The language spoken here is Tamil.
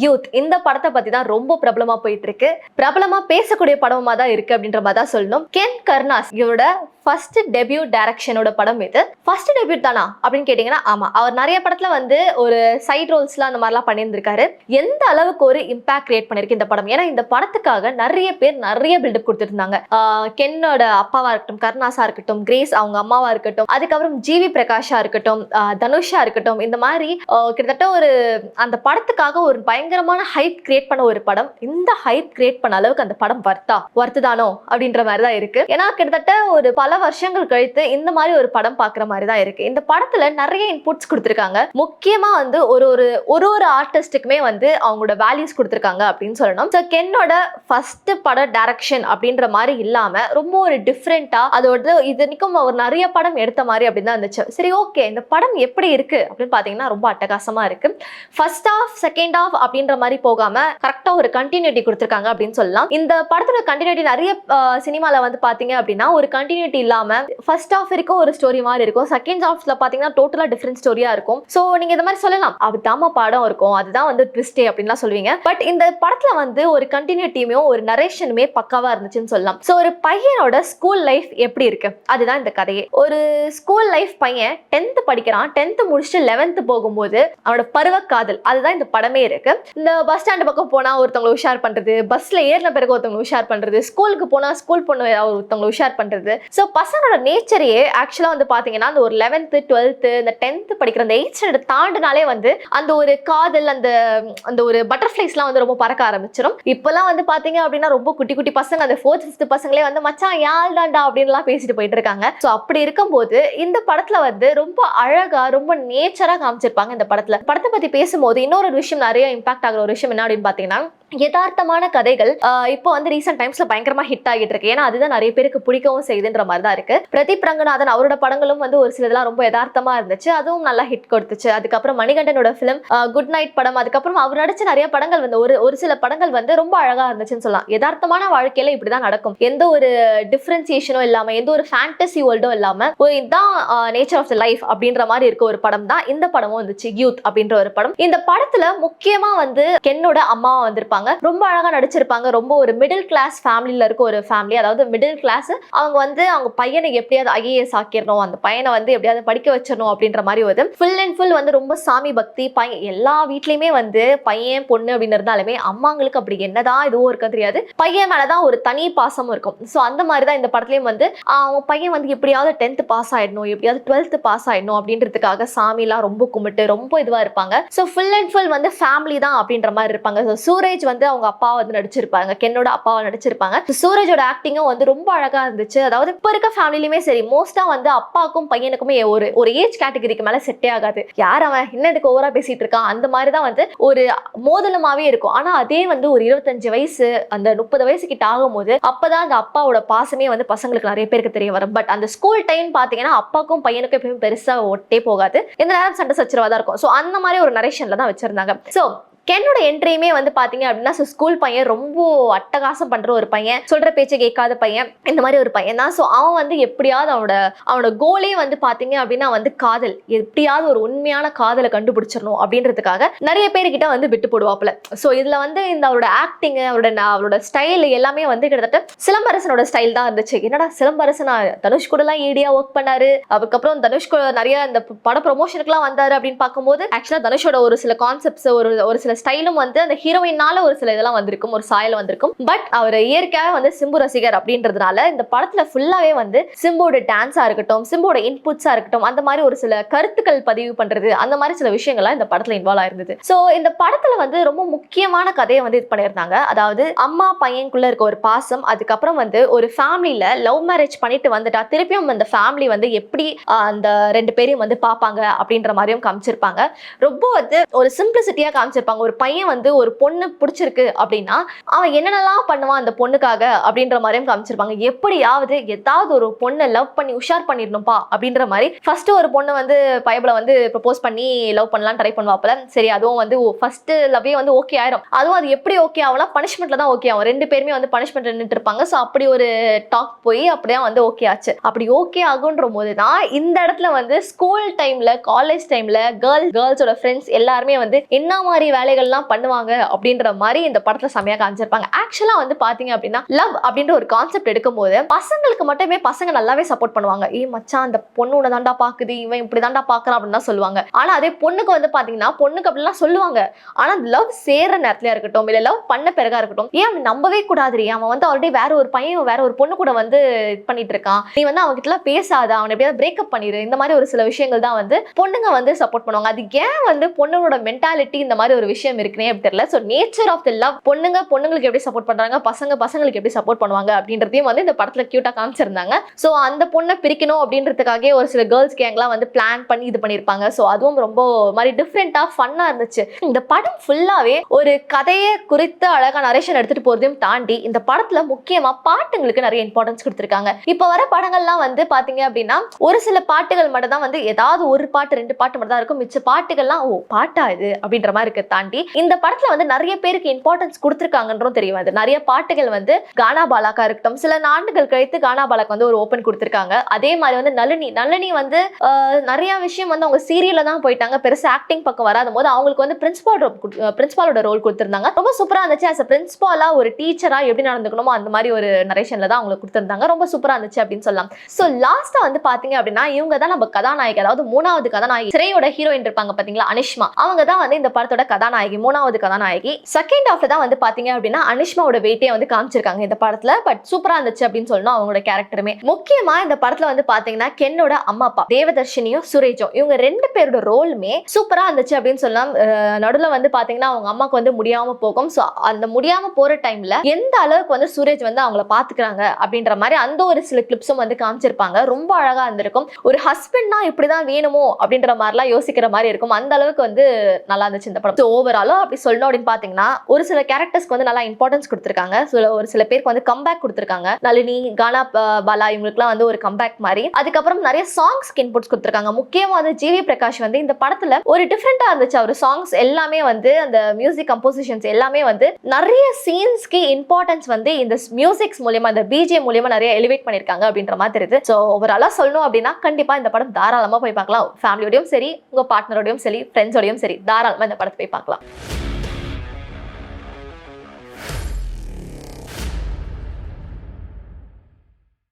யூத் இந்த படத்தை பத்தி தான் ரொம்ப பிரபலமா போயிட்டு இருக்கு. பிரபலமா பேசக்கூடிய படமா தான் இருக்கு அப்படின்ற மாதிரி தான் சொல்லணும். கென் கர்னாஸ் இவரோட ஃபர்ஸ்ட் டெபியூ டைரக்ஷனோட படம் இது. ஃபர்ஸ்ட் டெபியூ தானா அப்படின்னு கேட்டீங்கன்னா ஆமா. அவர் நிறைய படத்துல வந்து ஒரு சைட் ரோல்ஸ்லாம் அந்த மாதிரிலாம் பண்ணியிருந்திருக்காரு. எந்த அளவுக்கு ஒரு இம்பாக்ட் கிரியேட் பண்ணிருக்கு இந்த படம். ஏன்னா இந்த படத்துக்காக நிறைய பேர் நிறைய பில்டப் கொடுத்துருந்தாங்க. கென்னோட அப்பாவா இருக்கட்டும், கர்னாஸா இருக்கட்டும், கிரேஸ் அவங்க அம்மாவா இருக்கட்டும், அதுக்கப்புறம் ஜிவி பிரகாஷா இருக்கட்டும், தனுஷா இருக்கட்டும், இந்த மாதிரி கிட்டத்தட்ட ஒரு அந்த படத்துக்காக ஒரு பயங்கரமான ஹைப் கிரியேட் பண்ண ஒரு படம். இந்த ஹைப் கிரியேட் பண்ண அளவுக்கு அந்த படம் வர்த்துதானோ அப்படின்ற மாதிரி தான் இருக்கு. ஏன்னா கிட்டத்தட்ட ஒரு பல வருஷங்கள் கழித்து இந்த மாதிரி ஒரு படம் பாக்குற மாதிரி தான் இருக்கு. இந்த படத்துல நிறைய இன்புட்ஸ் கொடுத்திருக்காங்க. முக்கியமா வந்து ஒரு ஆர்டிஸ்டுக்குமே வந்து அவங்களோட வேல்யூஸ் கொடுத்திருக்காங்க அப்படின்னு சொல்லணும். ஸோ கென்னோட ஃபர்ஸ்ட் பட டைரக்ஷன் அப்படின்ற மாதிரி இல்லாம ரொம்ப ஒரு டிஃப்ரெண்டா அதோட இதுக்கும் அவர் நிறைய படம் எடுத்த மாதிரி அப்படின்னு தான் இருந்துச்சு. சரி, ஓகே, இந்த படம் எப்படி இருக்கு அப்படின்னு பாத்தீங்கன்னா ரொம்ப அட்டகாசமா இருக்கு. ஃபர்ஸ்ட் ஹாஃப் செகண்ட் ஹாஃப் அப்படின்ற மாதிரி போகாம கரெக்டா ஒரு கண்டினியூட்டி கொடுத்திருக்காங்க அப்படின்னு சொல்லலாம். இந்த படத்தோட கண்டினியூட்டி நிறைய சினிமால வந்து பாத்தீங்க அப்படின்னா ஒரு கண்டினியூட்டி இல்லாம ஃபர்ஸ்ட் ஹாஃப் வரைக்கும் ஒரு ஸ்டோரி மாதிரி இருக்கும். செகண்ட் ஹாஃப்ல பாத்தீங்கன்னா டோட்டலா டிஃபரெண்ட் ஸ்டோரியா இருக்கும். சோ நீங்க இந்த மாதிரி சொல்லலாம், அதுதாம படம் இருக்கும், அதுதான் வந்து ட்விஸ்டே அப்படின்லாம் சொல்லுவீங்க. பட் இந்த படத்துல வந்து ஒரு கண்டினியூட்டியுமே ஒரு நரேஷனுமே பக்காவா இருந்துச்சுன்னு சொல்லலாம். சோ ஒரு பையனோட ஸ்கூல் லைஃப் எப்படி இருக்கு அதுதான் இந்த கதையே. ஒரு ஸ்கூல் லைஃப் பையன் 10th படிக்கிறான். 10th முடிச்சுட்டு 11th போகும்போது அவனோட பருவ காதல் அதுதான் இந்த படமே இருக்கு. இந்த பஸ் ஸ்டாண்ட் பக்கம் போனா ஒருத்தவங்களை உஷார் பண்றது, பஸ்ல ஏறின பிறகு ஒருத்தவங்களை உஷார் பண்றது, ஸ்கூலுக்கு போனா ஸ்கூல் பொண்ணு ஒருத்தவங்களை உஷார் பண்றது. சோ பசங்களோட நேச்சரையே ஆக்சுவலா வந்து பாத்தீங்கன்னா அந்த ஒரு 11th 12th இந்த 10th படிக்கிற அந்த 8th ஸ்டாண்டர்ட் தாண்டினாலே வந்து அந்த ஒரு காதல் அந்த ஒரு பட்டர்ஃபிளைஸ்லாம் வந்து ரொம்ப பறக்க ஆரம்பிச்சிடும். இப்பெல்லாம் வந்து பாத்தீங்க அப்படின்னா ரொம்ப குட்டி குட்டி பசங்க அந்த 4th 5th பசங்களே வந்து மச்சான் யாழ் தாண்டா அப்படின்லாம் பேசிட்டு போயிட்டு இருக்காங்க. சோ அப்படி இருக்கும்போது இந்த படத்துல வந்து ரொம்ப அழகா ரொம்ப நேச்சரா காமிச்சிருப்பாங்க. இந்த படத்தை பத்தி பேசும்போது இன்னொரு விஷயம் நிறைய இம்பாக்ட் ஆகிற ஒரு விஷயம் என்ன அப்படின்னு பாத்தீங்கன்னா யதார்த்தமான கதைகள் இப்போ வந்து ரீசெண்ட் டைம்ஸ்ல பயங்கரமா ஹிட் ஆகிட்டு இருக்கு. ஏன்னா அதுதான் நிறைய பேருக்கு பிடிக்கவும் செய்யுதுன்ற மாதிரி தான் இருக்கு. பிரதீப் ரங்கநாதன் அவரோட படங்களும் வந்து ஒரு சிலதெல்லாம் ரொம்ப யதார்த்தமா இருந்துச்சு, அதுவும் நல்லா ஹிட் கொடுத்துச்சு. அதுக்கப்புறம் மணிகண்டனோட பிலிம் குட் நைட் படம், அதுக்கப்புறம் அவர் நடிச்ச நிறைய படங்கள் வந்து ஒரு சில படங்கள் வந்து ரொம்ப அழகா இருந்துச்சுன்னு சொல்லலாம். யதார்த்தமான வாழ்க்கையில இப்படிதான் நடக்கும், எந்த ஒரு டிஃபரன்சியேஷனும் இல்லாம எந்த ஒரு ஃபேண்டசி வேர்ல்டும் இல்லாம இதுதான் நேச்சர் ஆஃப் த லைஃப் அப்படின்ற மாதிரி இருக்க ஒரு படம் தான் இந்த படமும் வந்துச்சு, யூத் அப்படின்ற ஒரு படம். இந்த படத்துல முக்கியமா வந்து கென்னோட அம்மாவா வந்திருப்பாங்க. ரொம்ப அழகா நடிச்சிருப்பாங்க. ரொம்ப ஒரு மிடில் கிளாஸ் ஃபேமிலில இருக்க ஒரு ஃபேமிலி, அதாவது மிடில் கிளாஸ். அவங்க வந்து அவங்க பையனை எப்படியாவது IAS ஆக்கிடணும், அந்த பையனை வந்து எப்படியாவது படிக்க வச்சிடணும் அப்படின்ற மாதிரி ஒரு ஃபுல் அண்ட் ஃபுல் வந்து ரொம்ப சாமி பக்தி. எல்லா வீட்லயுமே வந்து பையன் பொண்ணு அப்படின்னு இருந்தாலுமே அம்மாங்களுக்கு அப்படி என்னதான் இதுவும் இருக்க தெரியாது, பையன் மேலதான் ஒரு தனி பாசமும் இருக்கும். ஸோ அந்த மாதிரி தான் இந்த படத்துலயும் வந்து அவங்க பையன் வந்து எப்படியாவது 10th பாஸ் ஆயிடணும், எப்படியாவது 12th பாஸ் ஆயிடணும் அப்படின்றதுக்காக சாமிலாம் ரொம்ப கும்பிட்டு ரொம்ப இதுவா இருப்பாங்க. ஸோ ஃபுல் அண்ட் ஃபுல் வந்து ஃபேமிலி தான் அப்படின்ற மாதிரி இருப்பாங்க. ஸோ சூரஜ் வந்து அவங்க அப்பாவை வந்து நடிச்சிருப்பாங்க, கென்னோட அப்பாவை நடிச்சிருப்பாங்க. சூரஜோட ஆக்டிங்கும் வந்து ரொம்ப அழகா இருந்துச்சு. அதாவது இப்ப இருக்க ஃபேமிலியுமே சரி, மோஸ்டா வந்து அப்பாவுக்கும் பையனுக்குமே ஒரு ஏஜ் கேட்டகரிக்கு மேல செட்டே ஆகாது. யார் அவன் என்ன இதுக்கு ஓவரா பேசிட்டு இருக்கான் அந்த மாதிரி தான் வந்து ஒரு மோதலமாவே இருக்கும். ஆனா அதே வந்து ஒரு 25 வயசு அந்த 30 வயசு கிட்ட ஆகும்போது அப்பதான் அந்த அப்பாவோட பாசமே வந்து பசங்களுக்கு நிறைய பேருக்கு தெரிய வரும். பட் அந்த ஸ்கூல் டைம் பாத்தீங்கன்னா அப்பாவுக்கும் பையனுக்கும் எப்பயும் பெருசா ஒட்டே போகாது, இந்த நேரம் சண்டை சச்சரவா தான் இருக்கும். ஸோ அந்த மாதிரி ஒரு நரேஷன்ல தான் வச்சிருந்தாங்க. ஸோ கென்னோட என்ட்ரியுமே வந்து பாத்தீங்க அப்படின்னா ஸ்கூல் பையன், ரொம்ப அட்டகாசம் பண்ற ஒரு பையன், சொல்ற பேச்சை கேட்காத பையன், இந்த மாதிரி ஒரு பையன் தான். ஸோ அவன் வந்து எப்படியாவது அவனோட கோலே வந்து பாத்தீங்க அப்படின்னா வந்து காதல், எப்படியாவது ஒரு உண்மையான காதலை கண்டுபிடிச்சிடணும் அப்படின்றதுக்காக நிறைய பேர்கிட்ட வந்து விட்டு போடுவாப்புல. ஸோ இதுல வந்து இந்த அவரோட ஆக்டிங், அவரோட ஸ்டைல் எல்லாமே வந்து கிட்டத்தட்ட சிலம்பரசனோட ஸ்டைல் தான் இருந்துச்சு. என்னடா சிலம்பரசனா தனுஷ் கூட எல்லாம் ஈடியா ஒர்க் பண்ணாரு, அதுக்கப்புறம் தனுஷ் நிறைய இந்த பட ப்ரொமோஷனுக்குலாம் வந்தாரு அப்படின்னு பார்க்கும்போது ஆக்சுவலா தனுஷோட ஒரு சில கான்செப்ட்ஸ் ஒரு சில ஸ்டைலும் வந்து அந்த ஹீரோயினால ஒரு சில இதெல்லாம் வந்திருக்கும், ஒரு சாயல் வந்திருக்கும். பட் அவர் இயற்கையாக வந்து சிம்பு ரசிகர் அப்படின்றதுனால இந்த படத்துல ஃபுல்லாவே வந்து சிம்போட டான்ஸா இருக்கட்டும், சிம்போட இன்புட்ஸா இருக்கட்டும், அந்த மாதிரி ஒரு சில கருத்துக்கள் பதிவு பண்றது, அந்த மாதிரி சில விஷயங்கள்லாம் இந்த படத்துல இன்வால்வ் ஆயிருந்தது. ஸோ இந்த படத்துல வந்து ரொம்ப முக்கியமான கதையை வந்து இது பண்ணியிருந்தாங்க. அதாவது அம்மா பையனுக்குள்ள இருக்க ஒரு பாசம், அதுக்கப்புறம் வந்து ஒரு ஃபேமிலியில லவ் மேரேஜ் பண்ணிட்டு வந்துட்டா திருப்பியும் அந்த ஃபேமிலி வந்து எப்படி அந்த 2 பேரையும் வந்து பார்ப்பாங்க அப்படின்ற மாதிரியும் காமிச்சிருப்பாங்க. ரொம்ப வந்து ஒரு சிம்பிளிசிட்டியா காமிச்சிருப்பாங்க. ஒரு பையன் வந்து ஒரு பொண்ணு பிடிச்சிருக்கு அப்படின்னா அவன் என்னென்னலாம் பண்ணுவான் அந்த பொண்ணுக்காக அப்படின்ற மாதிரியும் காமிச்சிருப்பாங்க. எப்படியாவது ஏதாவது ஒரு பொண்ணை லவ் பண்ணி உஷார் பண்ணிடணும்பா அப்படின்ற மாதிரி ஃபர்ஸ்ட் ஒரு பொண்ணு வந்து பைபிளை வந்து ப்ரப்போஸ் பண்ணி லவ் பண்ணலாம் ட்ரை பண்ணுவாப்புல. சரி, அதுவும் வந்து ஃபர்ஸ்ட் லவ்வே வந்து ஓகே ஆயிரும். அதுவும் அது எப்படி ஓகே ஆகலாம், பனிஷ்மெண்ட்ல தான் ஓகே ஆகும். 2 பேருமே வந்து பனிஷ்மெண்ட் நின்றுட்டு இருப்பாங்க. ஸோ அப்படி ஒரு டாக் போய் அப்படியே வந்து ஓகே ஆச்சு. அப்படி ஓகே ஆகுன்ற போது தான் இந்த இடத்துல வந்து ஸ்கூல் டைம்ல காலேஜ் டைம்ல கேர்ள்ஸோட ஃப்ரெண்ட்ஸ் எல்லாருமே வந்து என்ன மாதிரி வேலை வேலைகள்லாம் பண்ணுவாங்க அப்படின்ற மாதிரி இந்த படத்துல செமையா காமிச்சிருப்பாங்க. ஆக்சுவலா வந்து பாத்தீங்க அப்படின்னா லவ் அப்படின்ற ஒரு கான்செப்ட் எடுக்கும்போது பசங்களுக்கு மட்டுமே பசங்க நல்லாவே சப்போர்ட் பண்ணுவாங்க. மச்சான் அந்த பொண்ணு உன்னை தாண்டா பாக்குது, இவன் இப்படி தாண்டா பாக்குறான் அப்படின்னு தான் சொல்லுவாங்க. ஆனா அதே பொண்ணுக்கு வந்து பாத்தீங்கன்னா பொண்ணுக்கு அப்படிலாம் சொல்லுவாங்க. ஆனா லவ் சேர்ற நேரத்துல இருக்கட்டும் இல்ல லவ் பண்ண பிறகா இருக்கட்டும், ஏன் அவன் நம்பவே கூடாது, அவன் வந்து ஆல்ரெடி வேற ஒரு பையன் வேற ஒரு பொண்ணு கூட வந்து இது பண்ணிட்டு இருக்கான், நீ வந்து அவங்க கிட்ட எல்லாம் பேசாத, அவனை எப்படியாவது பிரேக்கப் பண்ணிரு, இந்த மாதிரி ஒரு சில விஷயங்கள் தான் வந்து பொண்ணுங்க வந்து சப்போர்ட் பண்ணுவாங்க. அது ஏன் வந்து பொண்ணுங்களோட மென்டாலிட்டி இந்த மாதிரி ஒரு விஷயம் இருக்குன்னே அப்படி தெரியல. So nature of the love, பொண்ணுங்களுக்கு எப்படி சப்போர்ட் பண்றாங்க, பசங்களுக்கு எப்படி சப்போர்ட் பண்ணுவாங்க அப்படின்றதையும் வந்து இந்த படத்துல கியூட்டா காமிச்சிருந்தாங்க. ஸோ அந்த பொண்ணை பிரிக்கணும் அப்படின்றதுக்காக ஒரு சில கேர்ள்ஸ் கேங்லாம் வந்து பிளான் பண்ணி இது பண்ணிருப்பாங்க. ஸோ அதுவும் ரொம்ப மாதிரி டிஃப்ரெண்டா ஃபன்னா இருந்துச்சு. இந்த படம் ஃபுல்லாவே ஒரு கதையை குறித்து அழகா நரேஷன் எடுத்துட்டு போறதையும் தாண்டி இந்த படத்துல முக்கியமா பாட்டுங்களுக்கு நிறைய இம்பார்ட்டன்ஸ் கொடுத்திருக்காங்க. இப்ப வர படங்கள்லாம் வந்து பாத்தீங்க அப்படின்னா ஒரு சில பாட்டுகள் மட்டும் தான் வந்து ஏதாவது ஒரு பாட்டு 2 பாட்டு மட்டும் தான் இருக்கும். மிச்ச பாட்டுகள்லாம் ஓ பாட்டா இது அப்படின்ற மாதிரி இருக்க தாண்டி இந்த படத்துல வந்து நிறைய பேருக்கு இம்பார்ட்டன்ஸ் கொடுத்திருக்காங்கன்றும் தெரியும். அது நிறைய பாட்டுகள் வந்து கானா பாலாக்கா இருக்கட்டும், சில ஆண்டுகள் கழித்து கானா பாலாக்கு வந்து ஒரு ஓபன் கொடுத்திருக்காங்க. அதே மாதிரி வந்து நளினி வந்து நிறைய விஷயம் வந்து அவங்க சீரியல்ல தான் போயிட்டாங்க, பெருசா ஆக்டிங் பக்கம் வராத போது அவங்களுக்கு வந்து பிரின்சிபாலோட ரோல் கொடுத்திருந்தாங்க. ரொம்ப சூப்பரா இருந்துச்சு. as a பிரின்சிபாலா ஒரு டீச்சரா எப்படி நடந்துக்கணுமோ அந்த மாதிரி ஒரு நரேஷன்ல தான் அவங்களுக்கு கொடுத்திருந்தாங்க. ரொம்ப சூப்பரா இருந்துச்சு அப்படின்னு சொல்லலாம். சோ லாஸ்டா வந்து பாத்தீங்க அப்படின்னா இவங்க தான் நம்ம கதாநாயகி, அதாவது 3வது கதாநாயகி, சிறையோட ஹீரோயின் இருப்பாங்க பாத்தீங்களா அனிஷ்மா, அவங்க தான் வந்து இந்த படத்தோட கதாநாயகி, 3வது கதாநாயகி. செகண்ட் ஹாஃப்ல தான் வந்து பாத்தீங்க அப்படின்னா அனிஷ்மாவோட வெயிட்டே வந்து காமிச்சிருக்காங்க இந்த படத்துல. பட் சூப்பரா இருந்துச்சு அப்படின்னு சொல்லணும் அவங்களோட கேரக்டருமே. முக்கியமா இந்த படத்துல வந்து பாத்தீங்கன்னா கென்னோட அம்மா அப்பா தேவதர்ஷினியும் சுரேஜும், இவங்க 2 பேரோட ரோலுமே சூப்பரா இருந்துச்சு அப்படின்னு சொல்லலாம். நடுவுல வந்து பாத்தீங்கன்னா அவங்க அம்மாக்கு வந்து முடியாம போகும். சோ அந்த முடியாம போற டைம்ல எந்த அளவுக்கு வந்து சுரேஜ் வந்து அவங்கள பாத்துக்கிறாங்க அப்படின்ற மாதிரி அந்த ஒரு சில கிளிப்ஸும் வந்து காமிச்சிருப்பாங்க. ரொம்ப அழகா இருந்திருக்கும். ஒரு ஹஸ்பண்ட்னா இப்படிதான் வேணுமோ அப்படின்ற மாதிரிலாம் யோசிக்கிற மாதிரி இருக்கும். அந்த அளவுக்கு வந்து நல்லா இருந்துச்சு இந்த படம். ஓவராலா அப்படி சொல்லணும் அப்படின்னு பாத்தீங்கன்னா ஒரு சில கேரக்டர்ஸ்க்கு வந்து நல்லா இம்பார்ட்டன்ஸ் கொடுத்திருக்காங்க. ஒரு சில பேருக்கு வந்து கம்பேக் கொடுத்திருக்காங்க. நளினி, கானா பாலா இவங்களுக்குலாம் வந்து ஒரு கம்பேக் மாதிரி. அதுக்கப்புறம் நிறைய சாங்ஸ்க்கு இன்புட்ஸ் கொடுத்திருக்காங்க. முக்கியமா வந்து ஜிவி பிரகாஷ் வந்து இந்த படத்துல ஒரு டிஃப்ரெண்டா இருந்துச்சு. அவர் சாங்ஸ் எல்லாமே வந்து அந்த மியூசிக் கம்போசிஷன்ஸ் எல்லாமே வந்து நிறைய சீன்ஸ்க்கு இம்பார்ட்டன்ஸ் வந்து இந்த மியூசிக்ஸ் மூலமா இந்த பிஜிஎம் மூலமா நிறைய எலிவேட் பண்ணிருக்காங்க அப்படின்ற மாதிரி தெரியுது. ஸோ ஓவராலா சொல்லணும் அப்படின்னா கண்டிப்பா இந்த படம் தாராளமா போய் பார்க்கலாம். ஃபேமிலியோடையும் சரி, உங்க பார்ட்னரோடையும் சரி, ஃப்ரெண்ட்ஸோடையும் சரி, தாராளமா இந்த படத்தை போய் பார்க்கலாம்.